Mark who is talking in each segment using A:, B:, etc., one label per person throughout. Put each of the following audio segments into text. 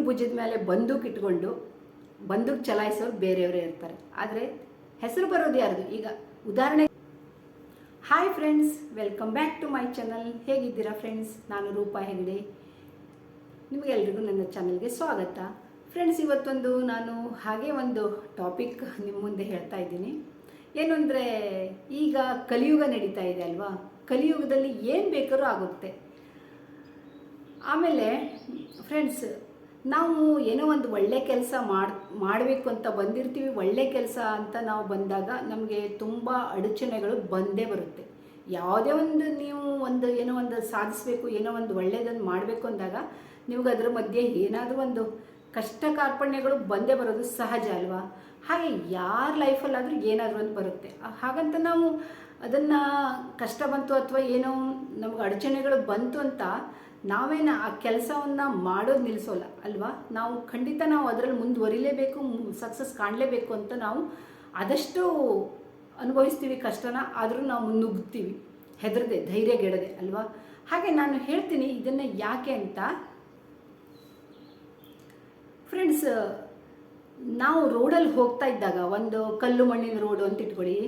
A: ಭುಜದ ಮೇಲೆ ಬಂದೂಕ್ ಇಟ್ಕೊಂಡು ಬಂದೂಕ್ ಚಲಾಯಿಸೋರು ಬೇರೆಯವರೇ ಇರ್ತಾರೆ. ಆದರೆ ಹೆಸರು ಬರೋದು ಯಾರ್ದು? ಈಗ ಉದಾಹರಣೆ, hi friends, welcome back to my channel. ಹೇಗಿದ್ದೀರಾ ಫ್ರೆಂಡ್ಸ್? ನಾನು ರೂಪಾ ಹೆಗ್ಡೆ. ನಿಮಗೆಲ್ರಿಗೂ ನನ್ನ ಚಾನಲ್ಗೆ ಸ್ವಾಗತ. ಫ್ರೆಂಡ್ಸ್, ಇವತ್ತೊಂದು ನಾನು ಹಾಗೆ ಒಂದು ಟಾಪಿಕ್ ನಿಮ್ಮ ಮುಂದೆ ಹೇಳ್ತಾ ಇದ್ದೀನಿ. ಏನು ಅಂದರೆ, ಈಗ ಕಲಿಯುಗ ನಡೀತಾ ಇದೆ ಅಲ್ವಾ? ಕಲಿಯುಗದಲ್ಲಿ ಏನು ಬೇಕಾದ್ರೂ ಆಗುತ್ತೆ. ಆಮೇಲೆ ಫ್ರೆಂಡ್ಸ್, ನಾವು ಏನೋ ಒಂದು ಒಳ್ಳೆ ಕೆಲಸ ಮಾಡಬೇಕು ಅಂತ ಬಂದಿರ್ತೀವಿ. ಒಳ್ಳೆ ಕೆಲಸ ಅಂತ ನಾವು ಬಂದಾಗ ನಮಗೆ ತುಂಬ ಅಡಚಣೆಗಳು ಬಂದೇ ಬರುತ್ತೆ. ಯಾವುದೇ ಒಂದು ನೀವು ಏನೋ ಒಂದು ಸಾಧಿಸಬೇಕು, ಏನೋ ಒಂದು ಒಳ್ಳೆಯದನ್ನು ಮಾಡಬೇಕು ಅಂದಾಗ ನಿಮ್ಗೆ ಅದರ ಮಧ್ಯೆ ಏನಾದರೂ ಒಂದು ಕಷ್ಟ ಕಾರ್ಪಣ್ಯಗಳು ಬಂದೇ ಬರೋದು ಸಹಜ ಅಲ್ವಾ? ಹಾಗೆ ಯಾರ ಲೈಫಲ್ಲಾದರೂ ಏನಾದರೂ ಒಂದು ಬರುತ್ತೆ. ಹಾಗಂತ ನಾವು ಅದನ್ನು ಕಷ್ಟ ಬಂತು ಅಥವಾ ಏನೋ ನಮ್ಗೆ ಅಡಚಣೆಗಳು ಬಂತು ಅಂತ ನಾವೇನು ಆ ಕೆಲಸವನ್ನು ಮಾಡೋದು ನಿಲ್ಲಿಸೋಲ್ಲ ಅಲ್ವಾ? ನಾವು ಖಂಡಿತ ನಾವು ಅದರಲ್ಲಿ ಮುಂದುವರಿಲೇಬೇಕು, ಸಕ್ಸಸ್ ಕಾಣಲೇಬೇಕು ಅಂತ ನಾವು ಆದಷ್ಟು ಅನುಭವಿಸ್ತೀವಿ ಕಷ್ಟನ. ಆದರೂ ನಾವು ಮುನ್ನುಗ್ಗ್ತೀವಿ, ಹೆದರದೆ, ಧೈರ್ಯಗೆಡದೆ ಅಲ್ವಾ? ಹಾಗೆ ನಾನು ಹೇಳ್ತೀನಿ ಇದನ್ನು ಯಾಕೆ ಅಂತ. ಫ್ರೆಂಡ್ಸ್, ನಾವು ರೋಡಲ್ಲಿ ಹೋಗ್ತಾ ಇದ್ದಾಗ, ಒಂದು ಕಲ್ಲು ಮಣ್ಣಿನ ರೋಡು ಅಂತ ಇಟ್ಕೊಳ್ಳಿ.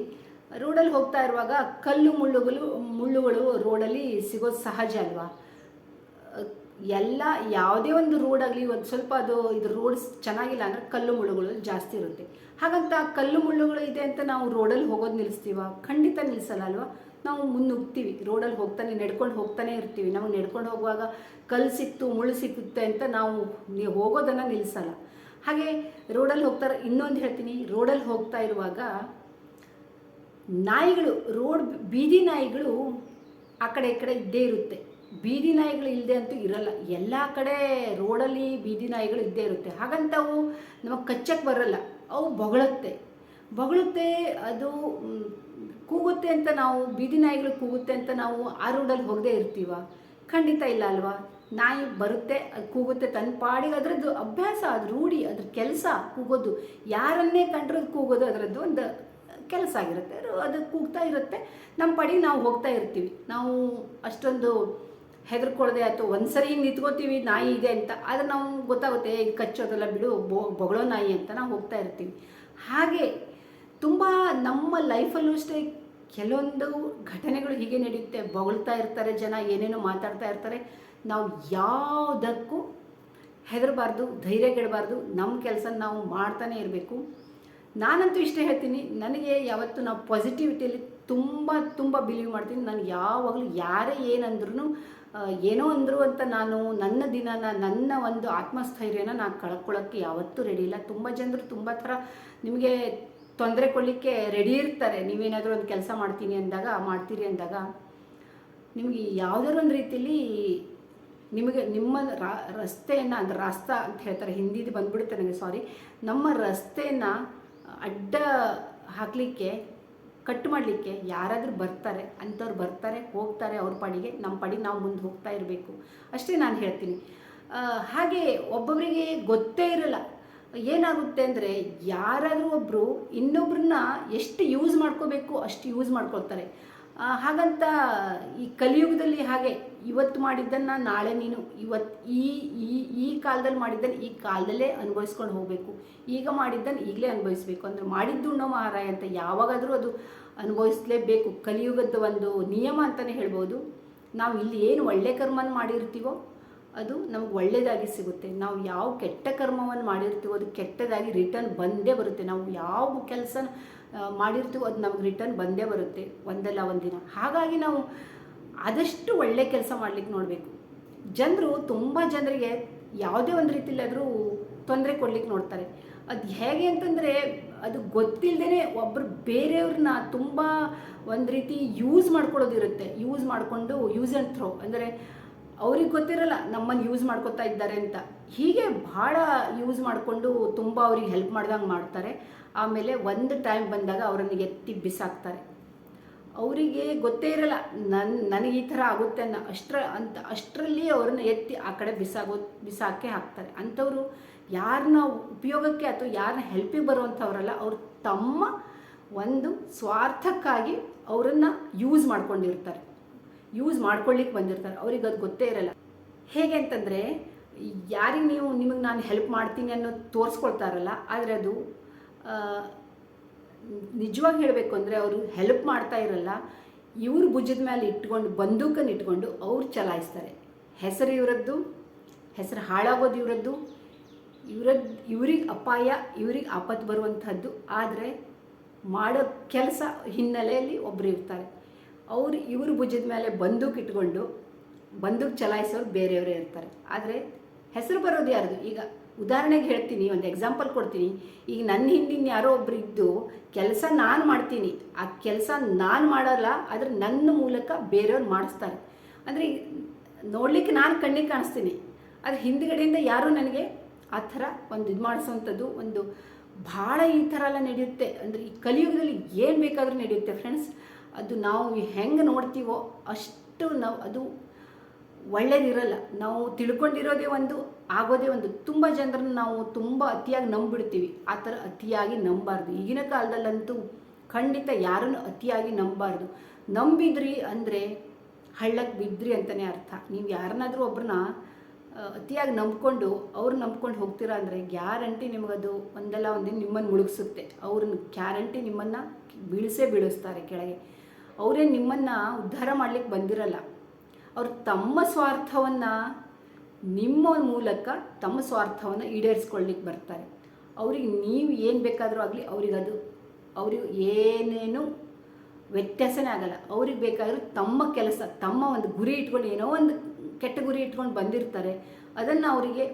A: ರೋಡಲ್ಲಿ ಹೋಗ್ತಾ ಇರುವಾಗ ಕಲ್ಲು ಮುಳ್ಳುಗಳು ರೋಡಲ್ಲಿ ಸಿಗೋದು ಸಹಜ ಅಲ್ವಾ? ಯಾವುದೇ ಒಂದು ರೋಡಾಗಲಿ ಒಂದು ಸ್ವಲ್ಪ ಇದು ರೋಡ್ ಚೆನ್ನಾಗಿಲ್ಲ ಅಂದರೆ ಕಲ್ಲು ಮುಳ್ಳುಗಳು ಜಾಸ್ತಿ ಇರುತ್ತೆ. ಹಾಗಂತ ಕಲ್ಲು ಮುಳ್ಳುಗಳು ಇದೆ ಅಂತ ನಾವು ರೋಡಲ್ಲಿ ಹೋಗೋದು ನಿಲ್ಲಿಸ್ತೀವ? ಖಂಡಿತ ನಿಲ್ಲಿಸಲ್ಲ ಅಲ್ವಾ? ನಾವು ಮುನ್ನುಗ್ತೀವಿ, ರೋಡಲ್ಲಿ ನಡ್ಕೊಂಡು ಹೋಗ್ತಾನೆ ಇರ್ತೀವಿ. ನಮಗೆ ನಡ್ಕೊಂಡು ಹೋಗುವಾಗ ಕಲ್ಲು ಸಿಕ್ತು, ಮುಳ್ಳು ಸಿಕ್ಕುತ್ತೆ ಅಂತ ನಾವು ಹೋಗೋದನ್ನು ನಿಲ್ಲಿಸಲ್ಲ. ಹಾಗೆ ರೋಡಲ್ಲಿ ಇನ್ನೊಂದು ಹೇಳ್ತೀನಿ, ರೋಡಲ್ಲಿ ಹೋಗ್ತಾ ಇರುವಾಗ ನಾಯಿಗಳು, ಬೀದಿ ನಾಯಿಗಳು ಆ ಕಡೆ ಈ ಕಡೆ ಇದ್ದೇ ಇರುತ್ತೆ. ಬೀದಿ ನಾಯಿಗಳು ಇಲ್ಲದೆ ಅಂತೂ ಇರಲ್ಲ. ಎಲ್ಲ ಕಡೆ ರೋಡಲ್ಲಿ ಬೀದಿ ನಾಯಿಗಳು ಇದ್ದೇ ಇರುತ್ತೆ. ಹಾಗಂತ ಅವು ನಮಗೆ ಕಚ್ಚಕ್ಕೆ ಬರಲ್ಲ. ಅವು ಬೊಗಳುತ್ತೆ, ಅದು ಕೂಗುತ್ತೆ ಅಂತ ನಾವು, ಬೀದಿ ನಾಯಿಗಳು ಕೂಗುತ್ತೆ ಅಂತ ನಾವು ಆ ರೋಡಲ್ಲಿ ಹೋಗದೆ ಇರ್ತೀವ? ಖಂಡಿತ ಇಲ್ಲ ಅಲ್ವಾ? ನಾಯಿ ಬರುತ್ತೆ, ಅದು ಕೂಗುತ್ತೆ ತನ್ನ ಪಾಡಿಗೆ. ಅದರದ್ದು ಅಭ್ಯಾಸ, ಅದು ರೂಢಿ, ಅದ್ರ ಕೆಲಸ ಕೂಗೋದು. ಯಾರನ್ನೇ ಕಂಡ್ರೆ ಕೂಗೋದು ಅದರದ್ದು ಒಂದು ಕೆಲಸ ಆಗಿರುತ್ತೆ. ಅದು ಕೂಗ್ತಾ ಇರುತ್ತೆ, ನಮ್ಮ ಪಾಡಿಗೆ ನಾವು ಹೋಗ್ತಾ ಇರ್ತೀವಿ. ನಾವು ಅಷ್ಟೊಂದು ಹೆದರ್ಕೊಳ್ಳದೆ ಅಥವಾ ಒಂದು ಸರಿ ನಿಂತ್ಕೋತೀವಿ ನಾಯಿ ಇದೆ ಅಂತ, ಆದರೆ ನಾವು ಗೊತ್ತಾಗುತ್ತೆ ಇದು ಕಚ್ಚೋದಲ್ಲ ಬಿಡು, ಬೊಗಳೋ ನಾಯಿ ಅಂತ ನಾವು ಹೋಗ್ತಾ ಇರ್ತೀವಿ. ಹಾಗೆ ತುಂಬ ನಮ್ಮ ಲೈಫಲ್ಲೂ ಅಷ್ಟೇ ಕೆಲವೊಂದು ಘಟನೆಗಳು ಹೀಗೆ ನಡೆಯುತ್ತೆ. ಬೊಗಳ್ತಾ ಇರ್ತಾರೆ ಜನ, ಏನೇನೋ ಮಾತಾಡ್ತಾ ಇರ್ತಾರೆ. ನಾವು ಯಾವುದಕ್ಕೂ ಹೆದರಬಾರ್ದು, ಧೈರ್ಯಗೆಡಬಾರ್ದು. ನಮ್ಮ ಕೆಲಸ ನಾವು ಮಾಡ್ತಾನೆ ಇರಬೇಕು. ನಾನಂತೂ ಇಷ್ಟೇ ಹೇಳ್ತೀನಿ, ನನಗೆ ಯಾವತ್ತೂ ನಾವು ಪಾಸಿಟಿವಿಟಿಯಲ್ಲಿ ತುಂಬ ಬಿಲೀವ್ ಮಾಡ್ತೀನಿ. ನಾನು ಯಾವಾಗಲೂ ಯಾರೇ ಏನಂದ್ರೂ, ಏನೋ ಅಂದರು ಅಂತ ನಾನು ನನ್ನ ದಿನನ, ನನ್ನ ಒಂದು ಆತ್ಮಸ್ಥೈರ್ಯನ ನಾನು ಕಳ್ಕೊಳ್ಳೋಕ್ಕೆ ಯಾವತ್ತೂ ರೆಡಿ ಇಲ್ಲ. ತುಂಬ ಜನರು ತುಂಬ ಥರ ನಿಮಗೆ ತೊಂದರೆ ಕೊಡಲಿಕ್ಕೆ ರೆಡಿ ಇರ್ತಾರೆ. ನೀವೇನಾದರೂ ಒಂದು ಕೆಲಸ ಮಾಡ್ತೀರಿ ಅಂದಾಗ ನಿಮಗೆ ಯಾವುದಾದ್ರು ಒಂದು ರೀತಿಯಲ್ಲಿ ನಿಮ್ಮ ರಸ್ತೆಯನ್ನು, ಅಂದರೆ ರಾಸ್ತಾ ಅಂತ ಹೇಳ್ತಾರೆ, ಹಿಂದಿದು ಬಂದ್ಬಿಡುತ್ತೆ ನನಗೆ, ಸಾರಿ. ನಮ್ಮ ರಸ್ತೆಯನ್ನು ಅಡ್ಡ ಹಾಕಲಿಕ್ಕೆ, ಕಟ್ ಮಾಡಲಿಕ್ಕೆ ಯಾರಾದರೂ ಬರ್ತಾರೆ. ಅಂಥವ್ರು ಬರ್ತಾರೆ, ಹೋಗ್ತಾರೆ ಅವ್ರ ಪಾಡಿಗೆ. ನಮ್ಮ ಪಾಡಿಗೆ ನಾವು ಮುಂದೆ ಹೋಗ್ತಾ ಇರಬೇಕು ಅಷ್ಟೇ ನಾನು ಹೇಳ್ತೀನಿ. ಹಾಗೆ ಒಬ್ಬೊಬ್ಬರಿಗೆ ಗೊತ್ತೇ ಇರಲ್ಲ. ಏನಾಗುತ್ತೆ ಅಂದರೆ, ಯಾರಾದರೂ ಒಬ್ಬರು ಇನ್ನೊಬ್ರನ್ನ ಎಷ್ಟು ಯೂಸ್ ಮಾಡ್ಕೋಬೇಕು ಅಷ್ಟು ಯೂಸ್ ಮಾಡ್ಕೊಳ್ತಾರೆ. ಹಾಗಂತ ಈ ಕಲಿಯುಗದಲ್ಲಿ ಹಾಗೆ ಇವತ್ತು ಮಾಡಿದ್ದನ್ನು ನಾಳೆ ನೀನು ಈ ಕಾಲದಲ್ಲಿ ಮಾಡಿದ್ದನ್ನು ಈ ಕಾಲದಲ್ಲೇ ಅನುಭವಿಸ್ಕೊಂಡು ಹೋಗಬೇಕು. ಈಗ ಮಾಡಿದ್ದನ್ನು ಈಗಲೇ ಅನುಭವಿಸ್ಬೇಕು. ಅಂದರೆ ಮಾಡಿದ್ದು ಉಣ್ಣೋ ಮಹಾರಾಯ ಅಂತ ಯಾವಾಗಾದರೂ ಅದು ಅನುಭವಿಸಲೇಬೇಕು. ಕಲಿಯುಗದ ಒಂದು ನಿಯಮ ಅಂತಲೇ ಹೇಳ್ಬೋದು. ನಾವು ಇಲ್ಲಿ ಏನು ಒಳ್ಳೆ ಕರ್ಮನ ಮಾಡಿರ್ತೀವೋ ಅದು ನಮ್ಗೆ ಒಳ್ಳೆಯದಾಗಿ ಸಿಗುತ್ತೆ. ನಾವು ಯಾವ ಕೆಟ್ಟ ಕರ್ಮವನ್ನು ಮಾಡಿರ್ತೀವೋ ಅದು ಕೆಟ್ಟದಾಗಿ ರಿಟರ್ನ್ ಬಂದೇ ಬರುತ್ತೆ. ನಾವು ಯಾವ ಕೆಲಸ ಮಾಡಿರ್ತೀವೋ ಅದು ನಮ್ಗೆ ರಿಟರ್ನ್ ಬಂದೇ ಬರುತ್ತೆ ಒಂದಲ್ಲ ಒಂದಿನ. ಹಾಗಾಗಿ ನಾವು ಆದಷ್ಟು ಒಳ್ಳೆ ಕೆಲಸ ಮಾಡಲಿಕ್ಕೆ ನೋಡಬೇಕು. ತುಂಬ ಜನರಿಗೆ ಯಾವುದೇ ಒಂದು ರೀತಿಯಲ್ಲಾದರೂ ತೊಂದರೆ ಕೊಡ್ಲಿಕ್ಕೆ ನೋಡ್ತಾರೆ. ಅದು ಹೇಗೆ ಅಂತಂದರೆ, ಅದು ಗೊತ್ತಿಲ್ಲದೇ ಒಬ್ಬರು ಬೇರೆಯವ್ರನ್ನ ತುಂಬ ಒಂದು ರೀತಿ ಯೂಸ್ ಮಾಡ್ಕೊಳ್ಳೋದಿರುತ್ತೆ. ಯೂಸ್ ಆ್ಯಂಡ್ ಥ್ರೋ, ಅಂದರೆ ಅವ್ರಿಗೆ ಗೊತ್ತಿರಲ್ಲ ನಮ್ಮನ್ನು ಯೂಸ್ ಮಾಡ್ಕೊತಾ ಇದ್ದಾರೆ ಅಂತ. ಹೀಗೆ ಭಾಳ ಯೂಸ್ ಮಾಡಿಕೊಂಡು ತುಂಬ ಅವ್ರಿಗೆ ಹೆಲ್ಪ್ ಮಾಡ್ದಂಗೆ ಮಾಡ್ತಾರೆ. ಆಮೇಲೆ ಒಂದು ಟೈಮ್ ಬಂದಾಗ ಅವರನ್ನು ಎತ್ತಿ ಬಿಸಾಕ್ತಾರೆ. ಅವರಿಗೆ ಗೊತ್ತೇ ಇರಲ್ಲ ನನಗೆ ಈ ಥರ ಆಗುತ್ತೆ ಅಷ್ಟರಲ್ಲಿ ಅವರನ್ನು ಎತ್ತಿ ಆ ಕಡೆ ಬಿಸಾಕೆ ಹಾಕ್ತಾರೆ. ಅಂಥವ್ರು ಯಾರನ್ನ ಉಪಯೋಗಕ್ಕೆ ಅಥವಾ ಯಾರನ್ನ ಹೆಲ್ಪಿಗೆ ಬರುವಂಥವ್ರಲ್ಲ, ಅವ್ರು ತಮ್ಮ ಒಂದು ಸ್ವಾರ್ಥಕ್ಕಾಗಿ ಅವರನ್ನು ಯೂಸ್ ಮಾಡ್ಕೊಂಡಿರ್ತಾರೆ, ಯೂಸ್ ಮಾಡ್ಕೊಳ್ಳಿಕ್ಕೆ ಬಂದಿರ್ತಾರೆ. ಅವ್ರಿಗೆ ಅದು ಗೊತ್ತೇ ಇರಲ್ಲ. ಹೇಗೆ ಅಂತಂದರೆ, ಯಾರಿಗೆ ನಿಮಗೆ ನಾನು ಹೆಲ್ಪ್ ಮಾಡ್ತೀನಿ ಅನ್ನೋದು ತೋರಿಸ್ಕೊಳ್ತಾರಲ್ಲ, ಆದರೆ ಅದು ನಿಜವಾಗಿ ಹೇಳಬೇಕು ಅಂದರೆ ಅವರು ಹೆಲ್ಪ್ ಮಾಡ್ತಾ ಇರಲ್ಲ, ಇವ್ರ ಭುಜದ ಮೇಲೆ ಇಟ್ಕೊಂಡು ಬಂದೂಕನ್ನು ಇಟ್ಕೊಂಡು ಅವ್ರು ಚಲಾಯಿಸ್ತಾರೆ. ಹೆಸರು ಇವರದ್ದು, ಹೆಸರು ಹಾಳಾಗೋದು ಇವರದ್ದು, ಇವ್ರಿಗೆ ಅಪಾಯ, ಇವ್ರಿಗೆ ಆಪತ್ತು ಬರುವಂಥದ್ದು. ಆದರೆ ಮಾಡೋ ಕೆಲಸ ಹಿನ್ನೆಲೆಯಲ್ಲಿ ಒಬ್ಬರು ಇರ್ತಾರೆ. ಇವ್ರ ಭುಜದ ಮೇಲೆ ಬಂದೂಕು ಇಟ್ಕೊಂಡು ಬಂದೂಕು ಚಲಾಯಿಸೋರು ಬೇರೆಯವರೇ ಇರ್ತಾರೆ. ಆದರೆ ಹೆಸರು ಬರೋದು ಯಾರ್ದು? ಈಗ ಉದಾಹರಣೆಗೆ ಹೇಳ್ತೀನಿ, ಒಂದು ಎಕ್ಸಾಂಪಲ್ ಕೊಡ್ತೀನಿ. ಈಗ ನನ್ನ ಹಿಂದಿನ ಯಾರೋ ಒಬ್ರು ಇದ್ದು ಕೆಲಸ ನಾನು ಮಾಡ್ತೀನಿ, ಆ ಕೆಲಸ ನಾನು ಮಾಡಲ್ಲ, ಆದರೆ ನನ್ನ ಮೂಲಕ ಬೇರೆಯವ್ರು ಮಾಡಿಸ್ತಾರೆ. ಅಂದರೆ ನೋಡಲಿಕ್ಕೆ ನಾನು ಕಣ್ಣಿಗೆ ಕಾಣಿಸ್ತೀನಿ, ಆದರೆ ಹಿಂದ್ಗಡೆಯಿಂದ ಯಾರೂ ನನಗೆ ಆ ಥರ ಒಂದು ಇದು ಮಾಡಿಸೋವಂಥದ್ದು ಒಂದು ಭಾಳ ಈ ಥರ ಎಲ್ಲ ನಡೆಯುತ್ತೆ. ಅಂದರೆ ಈ ಕಲಿಯುಗದಲ್ಲಿ ಏನು ಬೇಕಾದರೂ ನಡೆಯುತ್ತೆ ಫ್ರೆಂಡ್ಸ್. ಅದು ನಾವು ಹೆಂಗೆ ನೋಡ್ತೀವೋ ಅಷ್ಟು ಅದು ಒಳ್ಳೇದಿರಲ್ಲ. ನಾವು ತಿಳ್ಕೊಂಡಿರೋದೇ ಒಂದು, ಆಗೋದೇ ಒಂದು. ತುಂಬ ಜನರನ್ನು ನಾವು ತುಂಬ ಅತಿಯಾಗಿ ನಂಬಿಡ್ತೀವಿ. ಆ ಥರ ಅತಿಯಾಗಿ ನಂಬಾರ್ದು. ಈಗಿನ ಕಾಲದಲ್ಲಂತೂ ಖಂಡಿತ ಯಾರನ್ನು ಅತಿಯಾಗಿ ನಂಬಾರ್ದು. ನಂಬಿದ್ರಿ ಅಂದರೆ ಹಳ್ಳಕ್ಕೆ ಬಿದ್ದ್ರಿ ಅಂತಲೇ ಅರ್ಥ. ನೀವು ಯಾರನ್ನಾದರೂ ಒಬ್ಬರನ್ನ ಅತಿಯಾಗಿ ನಂಬ್ಕೊಂಡು ಹೋಗ್ತೀರಾ ಅಂದರೆ ಗ್ಯಾರಂಟಿ ನಿಮಗದು ಒಂದಲ್ಲ ಒಂದಿನ ನಿಮ್ಮನ್ನು ಮುಳುಗಿಸುತ್ತೆ. ಅವ್ರನ್ನ ಗ್ಯಾರಂಟಿ ನಿಮ್ಮನ್ನು ಬೀಳಿಸ್ತಾರೆ ಕೆಳಗೆ. ಅವರೇ ನಿಮ್ಮನ್ನು ಉದ್ಧಾರ ಮಾಡಲಿಕ್ಕೆ ಬಂದಿರಲ್ಲ. ಅವರು ತಮ್ಮ ಸ್ವಾರ್ಥವನ್ನು ನಿಮ್ಮ ಮೂಲಕ ತಮ್ಮ ಸ್ವಾರ್ಥವನ್ನು ಈಡೇರಿಸ್ಕೊಳ್ಳಿಕ್ಕೆ ಬರ್ತಾರೆ. ಅವ್ರಿಗೆ ನೀವು ಏನು ಬೇಕಾದರೂ ಆಗಲಿ ಅವ್ರಿಗೆ ಏನೇನು ವ್ಯತ್ಯಾಸನೇ ಆಗಲ್ಲ. ಅವ್ರಿಗೆ ಬೇಕಾದರೂ ತಮ್ಮ ಕೆಲಸ, ತಮ್ಮ ಒಂದು ಗುರಿ ಇಟ್ಕೊಂಡು, ಏನೋ ಒಂದು ಕೆಟ್ಟ ಗುರಿ ಇಟ್ಕೊಂಡು ಬಂದಿರ್ತಾರೆ, ಅದನ್ನು ಅವರಿಗೆ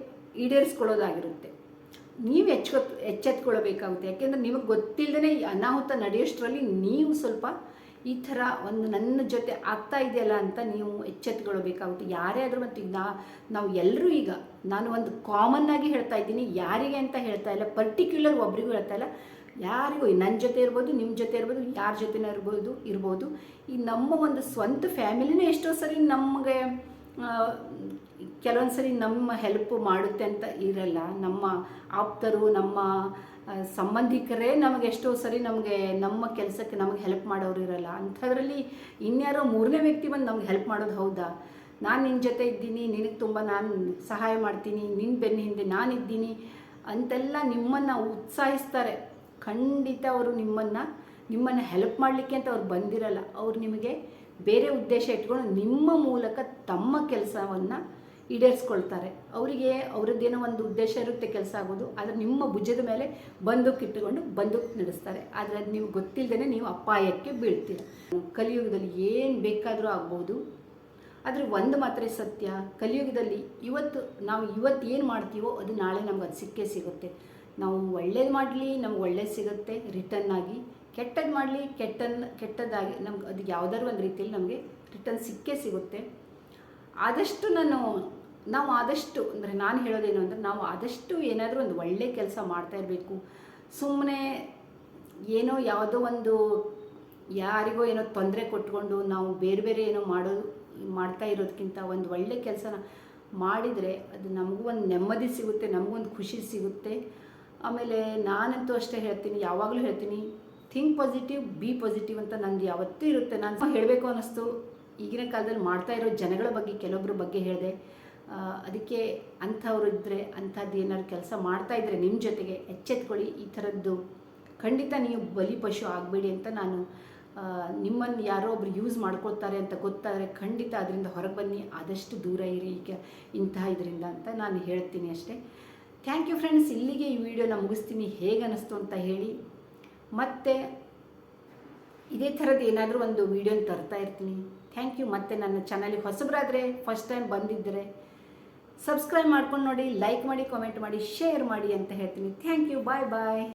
A: ಈಡೇರಿಸ್ಕೊಳ್ಳೋದಾಗಿರುತ್ತೆ. ನೀವು ಎಚ್ಚೆತ್ಕೊಳ್ಬೇಕಾಗುತ್ತೆ. ಯಾಕೆಂದರೆ ನಿಮಗೆ ಗೊತ್ತಿಲ್ಲದೇ ಈ ಅನಾಹುತ ನಡೆಯೋಷ್ಟರಲ್ಲಿ ನೀವು ಸ್ವಲ್ಪ ಈ ಥರ ಒಂದು ನನ್ನ ಜೊತೆ ಆಗ್ತಾ ಇದೆಯಲ್ಲ ಅಂತ ನೀವು ಎಚ್ಚೆತ್ಕೊಳ್ಬೇಕಾಗುತ್ತೆ. ಯಾರೇ ಆದರೂ ಮತ್ತು ಈಗ ನಾವು ಎಲ್ಲರೂ, ಈಗ ನಾನು ಒಂದು ಕಾಮನ್ನಾಗಿ ಹೇಳ್ತಾ ಇದ್ದೀನಿ, ಯಾರಿಗೆ ಅಂತ ಹೇಳ್ತಾ ಇಲ್ಲ, ಪರ್ಟಿಕ್ಯುಲರ್ ಒಬ್ರಿಗೂ ಹೇಳ್ತಾ ಇಲ್ಲ, ಯಾರಿಗೂ, ನನ್ನ ಜೊತೆ ಇರ್ಬೋದು, ನಿಮ್ಮ ಜೊತೆ ಇರ್ಬೋದು, ಯಾರ ಜೊತೆನೇ ಇರ್ಬೋದು. ಈ ನಮ್ಮ ಒಂದು ಸ್ವಂತ ಫ್ಯಾಮಿಲಿನೇ ಎಷ್ಟೋ ಸರಿ ನಮಗೆ ಕೆಲವೊಂದು ಸರಿ ನಮ್ಮ ಹೆಲ್ಪ್ ಮಾಡುತ್ತೆ ಅಂತ ಇರಲ್ಲ. ನಮ್ಮ ಆಪ್ತರು, ನಮ್ಮ ಸಂಬಂಧಿಕರೇ ನಮಗೆ ಎಷ್ಟೋ ಸರಿ ನಮ್ಮ ಕೆಲಸಕ್ಕೆ ನಮಗೆ ಹೆಲ್ಪ್ ಮಾಡೋರು ಇರಲ್ಲ. ಅಂಥದ್ರಲ್ಲಿ ಇನ್ಯಾರೋ ಮೂರನೇ ವ್ಯಕ್ತಿ ಬಂದು ನಮ್ಗೆ ಹೆಲ್ಪ್ ಮಾಡೋದು ಹೌದಾ? ನಾನು ನಿನ್ನ ಜೊತೆ ಇದ್ದೀನಿ, ನಿನಗೆ ತುಂಬ ನಾನು ಸಹಾಯ ಮಾಡ್ತೀನಿ, ನಿನ್ನ ಬೆನ್ನ ಹಿಂದೆ ನಾನಿದ್ದೀನಿ ಅಂತೆಲ್ಲ ನಿಮ್ಮನ್ನು ಉತ್ಸಾಹಿಸ್ತಾರೆ. ಖಂಡಿತ ಅವರು ನಿಮ್ಮನ್ನು ಹೆಲ್ಪ್ ಮಾಡಲಿಕ್ಕೆ ಅಂತ ಅವ್ರು ಬಂದಿರಲ್ಲ. ಅವ್ರು ನಿಮಗೆ ಬೇರೆ ಉದ್ದೇಶ ಇಟ್ಕೊಂಡು ನಿಮ್ಮ ಮೂಲಕ ತಮ್ಮ ಕೆಲಸವನ್ನು ಈಡೇರಿಸ್ಕೊಳ್ತಾರೆ. ಅವರದ್ದೇನೋ ಒಂದು ಉದ್ದೇಶ ಇರುತ್ತೆ ಕೆಲಸ ಆಗೋದು, ಆದರೆ ನಿಮ್ಮ ಭುಜದ ಮೇಲೆ ಬಂದೂಕಿಟ್ಟುಕೊಂಡು ನಡೆಸ್ತಾರೆ. ಆದರೆ ಅದು ನೀವು ಗೊತ್ತಿಲ್ಲದೇ ನೀವು ಅಪಾಯಕ್ಕೆ ಬೀಳ್ತೀರ. ಕಲಿಯುಗದಲ್ಲಿ ಏನು ಬೇಕಾದರೂ ಆಗ್ಬೋದು, ಆದರೆ ಒಂದು ಮಾತ್ರ ಸತ್ಯ, ಕಲಿಯುಗದಲ್ಲಿ ಇವತ್ತು ಏನು ಮಾಡ್ತೀವೋ ಅದು ನಾಳೆ ನಮ್ಗೆ ಅದು ಸಿಕ್ಕೇ ಸಿಗುತ್ತೆ. ನಾವು ಒಳ್ಳೇದು ಮಾಡಲಿ ನಮ್ಗೆ ಒಳ್ಳೇದು ಸಿಗುತ್ತೆ ರಿಟರ್ನ್ ಆಗಿ, ಕೆಟ್ಟದ್ದು ಮಾಡಲಿ ಕೆಟ್ಟದ್ದಾಗಿ ನಮ್ಗೆ ಅದು ಯಾವುದಾದ್ರು ಒಂದು ರೀತಿಯಲ್ಲಿ ನಮಗೆ ರಿಟರ್ನ್ ಸಿಕ್ಕೇ ಸಿಗುತ್ತೆ. ಆದಷ್ಟು ನಾವು ಆದಷ್ಟು ಅಂದರೆ ನಾನು ಹೇಳೋದೇನು ಅಂದರೆ, ನಾವು ಆದಷ್ಟು ಏನಾದರೂ ಒಂದು ಒಳ್ಳೆ ಕೆಲಸ ಮಾಡ್ತಾ ಇರಬೇಕು. ಸುಮ್ಮನೆ ಯಾವುದೋ ಒಂದು ಯಾರಿಗೋ ಏನೋ ತೊಂದರೆ ಕೊಟ್ಕೊಂಡು ನಾವು ಬೇರೆ ಏನೋ ಮಾಡ್ತಾ ಇರೋದಕ್ಕಿಂತ ಒಂದು ಒಳ್ಳೆ ಕೆಲಸನ ಮಾಡಿದರೆ ಅದು ನಮಗೂ ಒಂದು ನೆಮ್ಮದಿ ಸಿಗುತ್ತೆ, ನಮಗೊಂದು ಖುಷಿ ಸಿಗುತ್ತೆ. ಆಮೇಲೆ ನಾನಂತೂ ಅಷ್ಟೇ ಹೇಳ್ತೀನಿ, ಯಾವಾಗಲೂ ಹೇಳ್ತೀನಿ, ಥಿಂಕ್ ಪಾಸಿಟಿವ್, ಬಿ ಪಾಸಿಟಿವ್ ಅಂತ ನಂದು ಯಾವತ್ತೂ ಇರುತ್ತೆ. ನಾನು ಹೇಳಬೇಕು ಅನ್ನಿಸ್ತು, ಈಗಿನ ಕಾಲದಲ್ಲಿ ಮಾಡ್ತಾ ಇರೋ ಜನಗಳ ಬಗ್ಗೆ ಕೆಲವೊಬ್ಬರ ಬಗ್ಗೆ ಹೇಳಿದೆ. ಅದಕ್ಕೆ ಅಂಥವ್ರು ಇದ್ದರೆ, ಅಂಥದ್ದು ಏನಾದ್ರು ಕೆಲಸ ಮಾಡ್ತಾಯಿದ್ರೆ ನಿಮ್ಮ ಜೊತೆಗೆ ಎಚ್ಚೆತ್ಕೊಳ್ಳಿ. ಈ ಥರದ್ದು ಖಂಡಿತ ನೀವು ಬಲಿಪಶು ಆಗಬೇಡಿ ಅಂತ ನಾನು ನಿಮ್ಮನ್ನು ಯಾರೋ ಒಬ್ರು ಯೂಸ್ ಮಾಡ್ಕೊಳ್ತಾರೆ ಅಂತ ಗೊತ್ತಾದರೆ ಖಂಡಿತ ಅದರಿಂದ ಹೊರಗೆ ಬನ್ನಿ, ಆದಷ್ಟು ದೂರ ಇರಿ ಇದರಿಂದ ಅಂತ ನಾನು ಹೇಳ್ತೀನಿ ಅಷ್ಟೇ. Thank you friends. ಇಲ್ಲಿಗೆ ಈ ವಿಡಿಯೋನ ಮುಗಿಸ್ತೀನಿ. ಹೇಗೆ ಅನ್ನಿಸ್ತು ಅಂತ ಹೇಳಿ. ಮತ್ತು ಇದೇ ಥರದ್ದು ಏನಾದರೂ ಒಂದು ವಿಡಿಯೋನ ತರ್ತಾ ಇರ್ತೀನಿ. Thank you. ಮತ್ತು ನನ್ನ ಚಾನಲಿಗೆ ಹೊಸಬರಾದರೆ, ಫಸ್ಟ್ ಟೈಮ್ ಬಂದಿದ್ದರೆ ಸಬ್ಸ್ಕ್ರೈಬ್ ಮಾಡ್ಕೊಂಡು ನೋಡಿ, ಲೈಕ್ ಮಾಡಿ, ಕಾಮೆಂಟ್ ಮಾಡಿ, ಶೇರ್ ಮಾಡಿ ಅಂತ ಹೇಳ್ತೀನಿ. Thank you. Bye bye.